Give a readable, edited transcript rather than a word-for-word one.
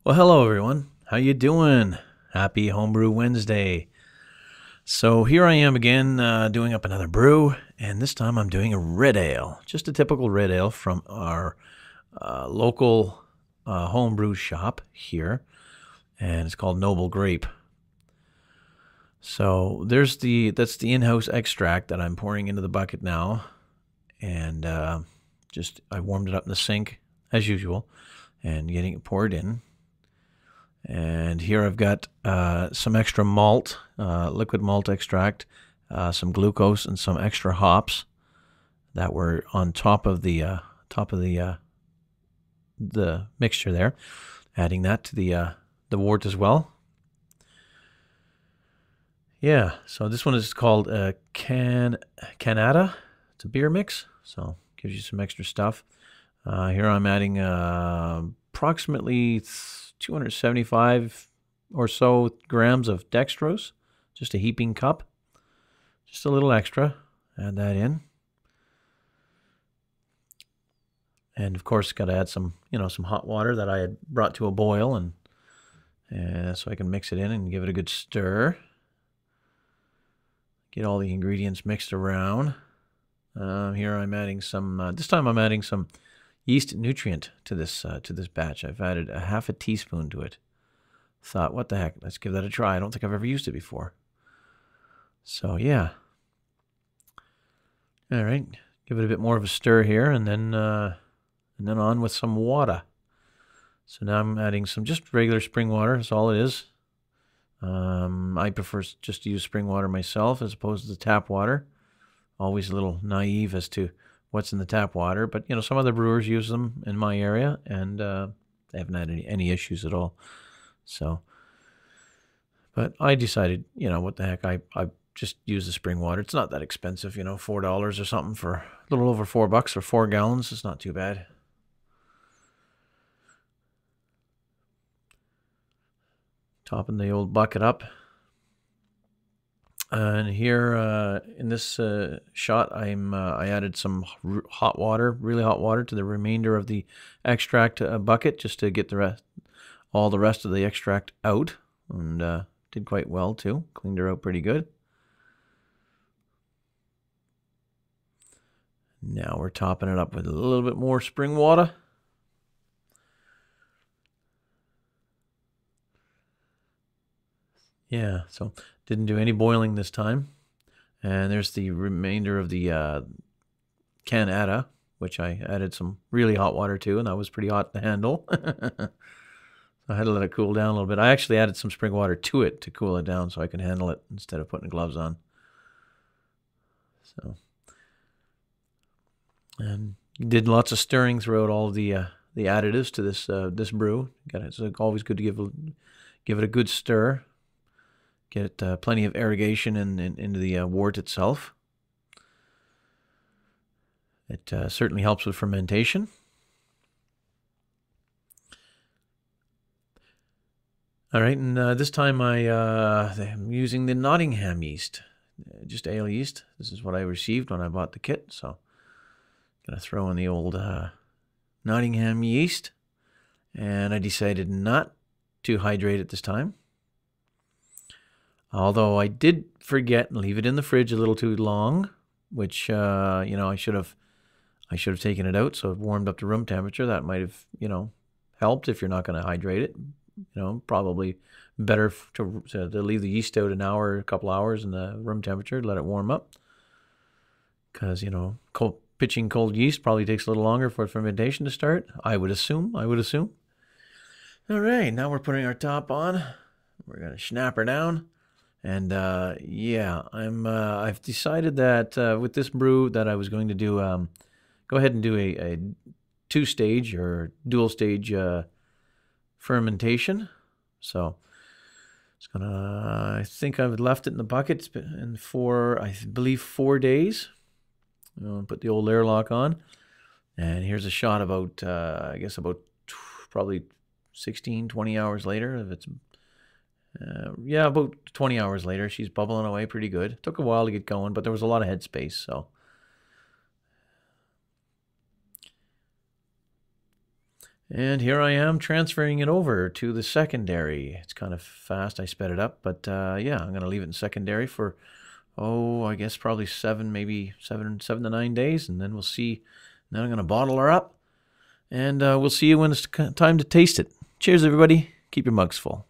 Well, hello everyone. How you doing? Happy Homebrew Wednesday. So here I am again doing up another brew, and this time I'm doing a red ale. Just a typical red ale from our local homebrew shop here, and it's called Noble Grape. So that's the in-house extract that I'm pouring into the bucket now, and I warmed it up in the sink as usual, and getting it poured in. And here I've got some extra malt, liquid malt extract, some glucose, and some extra hops that were on top of the mixture there. Adding that to the wort as well. Yeah, so this one is called Canada. It's a beer mix, so gives you some extra stuff. Here I'm adding approximately 275 or so grams of dextrose, just a heaping cup, just a little extra. Add that in, and of course, got to add some hot water that I had brought to a boil, and so I can mix it in and give it a good stir. Get all the ingredients mixed around. Here I'm adding some. This time I'm adding some yeast nutrient to this batch. I've added a half a teaspoon to it. Thought, what the heck? Let's give that a try. I don't think I've ever used it before. So yeah. All right, give it a bit more of a stir here, and then on with some water. So now I'm adding some just regular spring water. That's all it is. I prefer just to use spring water myself as opposed to the tap water. Always a little naive as to what's in the tap water, but some other brewers use them in my area, and they haven't had any issues at all. So, but I decided, what the heck, I just use the spring water. It's not that expensive, $4 or something for a little over $4 for 4 gallons. It's not too bad. Topping the old bucket up. And here in this shot, I added some hot water, really hot water, to the remainder of the extract bucket, just to get all the rest of the extract out, and did quite well too. Cleaned her out pretty good. Now we're topping it up with a little bit more spring water. Yeah, so didn't do any boiling this time. And there's the remainder of the Canada, which I added some really hot water to, and that was pretty hot to handle. I had to let it cool down a little bit. I actually added some spring water to it to cool it down so I can handle it instead of putting gloves on. So, and did lots of stirring throughout all the additives to this brew. It's always good to give it a good stir. Get plenty of irrigation into the wort itself. It certainly helps with fermentation. All right, and this time I'm using the Nottingham yeast, just ale yeast. This is what I received when I bought the kit, so gonna throw in the old Nottingham yeast, and I decided not to hydrate it this time. Although I did forget and leave it in the fridge a little too long, which I should have taken it out so it warmed up to room temperature. That might have helped if you're not going to hydrate it. Probably better to leave the yeast out an hour, a couple hours in the room temperature, let it warm up. Because pitching cold yeast probably takes a little longer for fermentation to start. I would assume. All right, now we're putting our top on. We're gonna snap her down. And yeah, I've decided that with this brew that I was going to do go ahead and do a 2-stage or dual stage fermentation. So it's gonna. I think I've left it in the bucket for I believe 4 days. Put the old airlock on, and here's a shot about I guess about probably 16-20 hours later. If it's yeah, about 20 hours later, she's bubbling away pretty good. Took a while to get going, but there was a lot of headspace, so. And here I am transferring it over to the secondary. It's kind of fast. I sped it up, but yeah, I'm going to leave it in secondary for, I guess probably maybe seven to 9 days, and then we'll see. Then I'm going to bottle her up, and we'll see you when it's time to taste it. Cheers, everybody. Keep your mugs full.